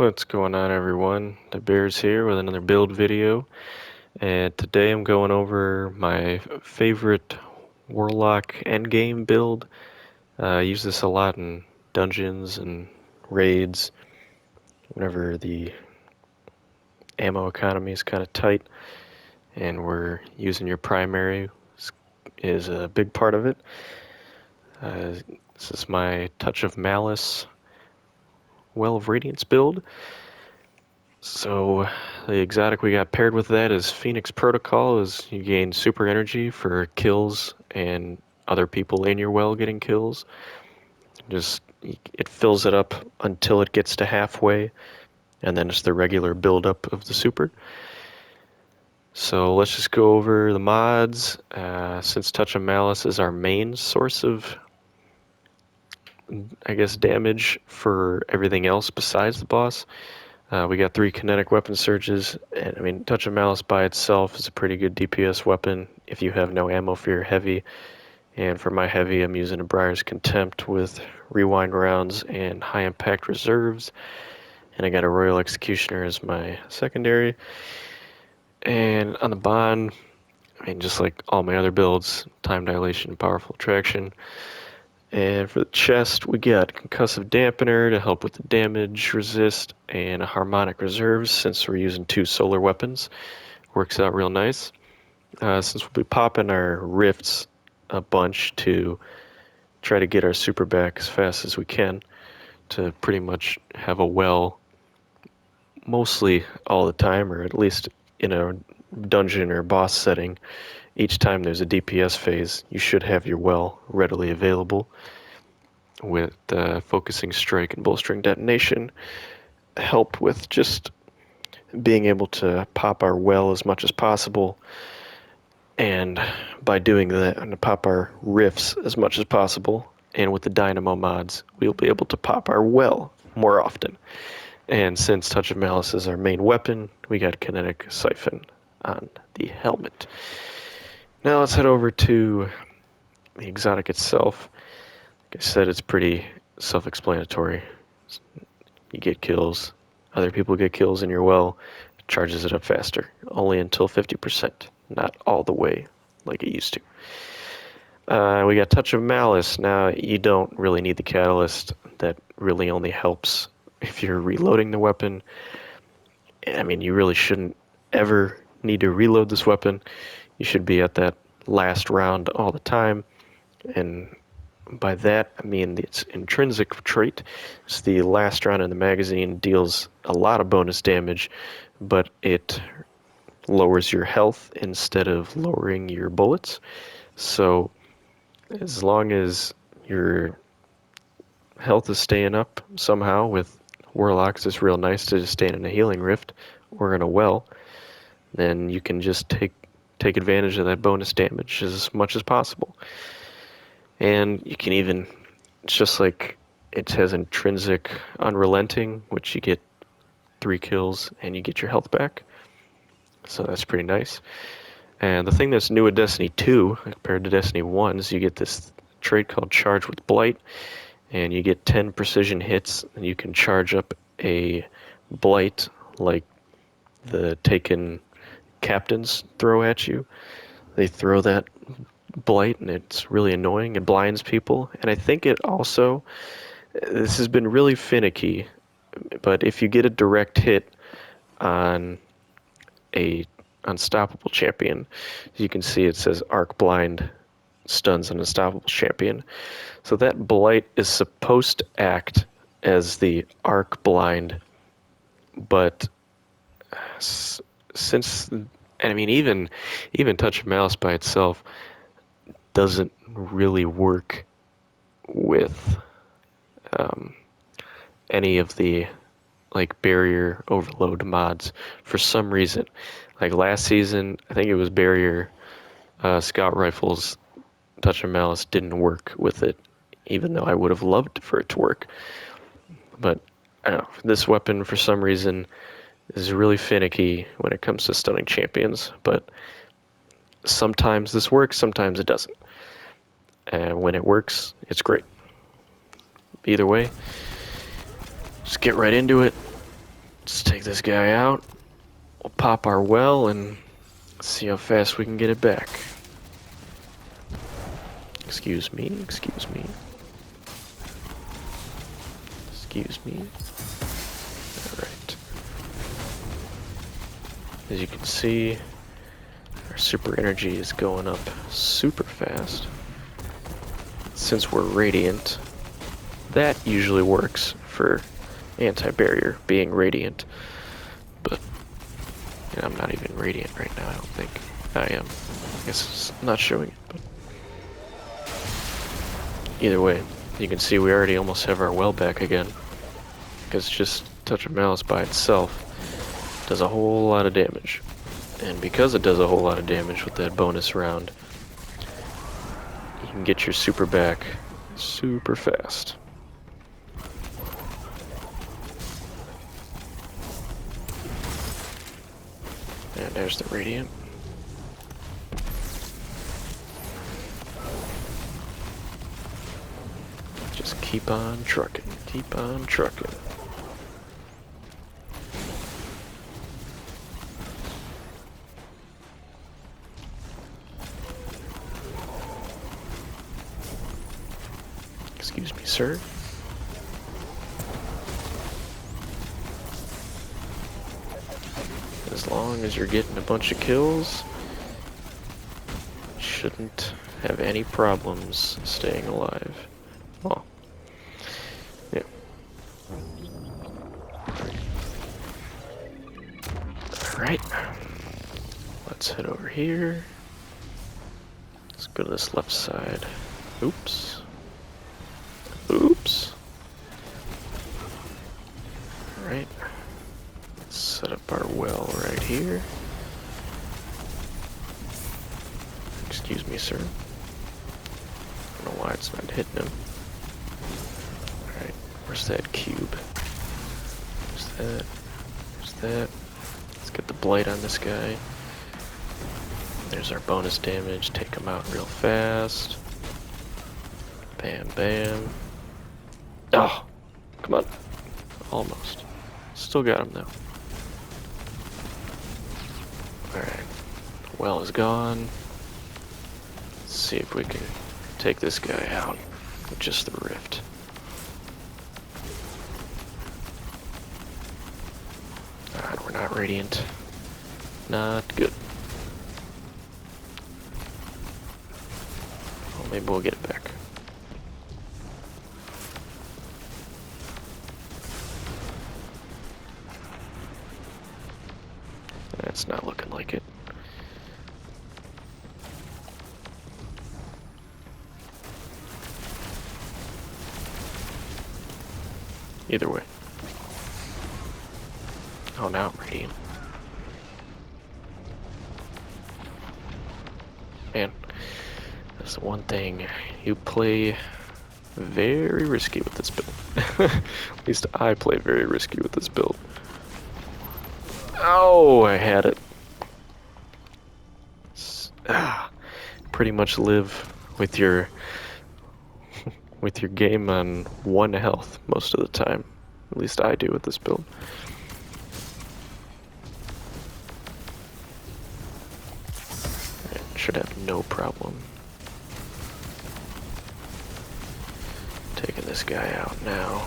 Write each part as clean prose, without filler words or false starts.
What's going on, everyone? The Bear's here with another build video, and today I'm going over my favorite Warlock endgame build. I use this a lot in dungeons and raids whenever the ammo economy is kind of tight and we're using your primary is a big part of it. This is my Touch of Malice Well of Radiance build. So the exotic we got paired with that is Phoenix Protocol, is you gain super energy for kills and other people in your well getting kills. Just it fills it up until it gets to halfway, and then it's the regular buildup of the super. So let's just go over the mods. Since Touch of Malice is our main source of, I guess, damage for everything else besides the boss, we got 3 kinetic weapon surges, and I mean, Touch of Malice by itself is a pretty good DPS weapon if you have no ammo for your heavy. And for my heavy, I'm using a Briar's Contempt with rewind rounds and high impact reserves. And I got a Royal Executioner as my secondary. And on the bond, I mean, just like all my other builds, time dilation, powerful attraction. And for the chest, we got Concussive Dampener to help with the damage resist, and a Harmonic Reserves since we're using 2 solar weapons. Works out real nice. Since we'll be popping our rifts a bunch to try to get our super back as fast as we can to pretty much have a well mostly all the time, or at least in a dungeon or boss setting. Each time there's a DPS phase, you should have your well readily available with focusing strike and bolstering detonation help with just being able to pop our well as much as possible, and by doing that, and to pop our rifts as much as possible, and with the dynamo mods, we'll be able to pop our well more often. And since Touch of Malice is our main weapon, we got Kinetic Siphon on the helmet. Now let's head over to the exotic itself. Like I said, it's pretty self-explanatory. You get kills, other people get kills in your well, it charges it up faster, only until 50%, not all the way like it used to. We got Touch of Malice. Now, you don't really need the catalyst. That really only helps if you're reloading the weapon. I mean, you really shouldn't ever need to reload this weapon. You should be at that last round all the time. And by that, I mean its intrinsic trait. It's the last round in the magazine, deals a lot of bonus damage, but it lowers your health instead of lowering your bullets. So as long as your health is staying up somehow with Warlocks, it's real nice to just stay in a healing rift or in a well, then you can just take advantage of that bonus damage as much as possible. And you can even, it's just like it has intrinsic unrelenting, which you get 3 kills and you get your health back. So that's pretty nice. And the thing that's new with Destiny 2 compared to Destiny 1 is you get this trait called Charge with Blight, and you get 10 precision hits, and you can charge up a Blight like the Taken captains throw at you. They throw that Blight, and it's really annoying. It blinds people, and I think it also, this has been really finicky, but if you get a direct hit on a unstoppable champion, you can see it says Arc Blind stuns an unstoppable champion. So that Blight is supposed to act as the Arc Blind, but since, I mean, even Touch of Malice by itself doesn't really work with any of the like barrier overload mods for some reason. Like last season, I think it was barrier scout rifles. Touch of Malice didn't work with it, even though I would have loved for it to work. But I don't know, this weapon for some reason is really finicky when it comes to stunning champions, but sometimes this works, sometimes it doesn't. And when it works, it's great. Either way, just get right into it. Let's take this guy out. We'll pop our well and see how fast we can get it back. Excuse me, excuse me. Excuse me. Alright. As you can see, our super energy is going up super fast. Since we're radiant, that usually works for anti-barrier being radiant. But you know, I'm not even radiant right now, I don't think. I am. I guess it's not showing it, but either way, you can see we already almost have our well back again. Because just Touch of Malice by itself does a whole lot of damage. And because it does a whole lot of damage with that bonus round, you can get your super back super fast. And there's the Radiant. Just keep on trucking, keep on trucking. Excuse me, sir. As long as you're getting a bunch of kills, shouldn't have any problems staying alive. Well, yeah. Alright. Let's head over here. Let's go to this left side. Oops. Oops. Alright. Let's set up our well right here. Excuse me, sir. I don't know why it's not hitting him. Alright, where's that cube? Where's that? Where's that? Let's get the blight on this guy. There's our bonus damage. Take him out real fast. Bam, bam. Oh, come on. Almost. Still got him though. Alright. Well is gone. Let's see if we can take this guy out with just the rift. Alright, we're not radiant. Not good. Well, maybe we'll get it back. That's not looking like it. Either way. Oh, now I'm radiant. Man, that's the one thing. You play very risky with this build. At least I play very risky with this build. Oh, I had it. Pretty much live with your game on 1 health most of the time. At least I do with this build. I should have no problem taking this guy out now.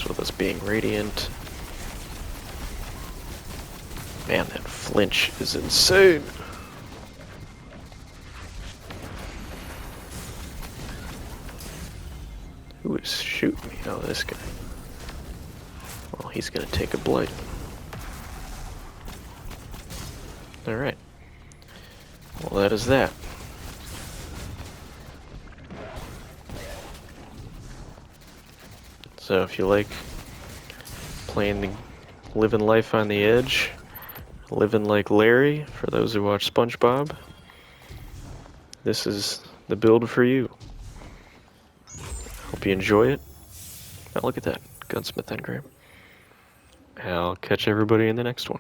With us being radiant. Man, that flinch is insane. Who is shooting me? Oh, this guy. Well, he's gonna take a blight. Alright. Well, that is that. So if you like playing the living life on the edge, living like Larry, for those who watch SpongeBob, this is the build for you. Hope you enjoy it. Now look at that, Gunsmith Engram. I'll catch everybody in the next one.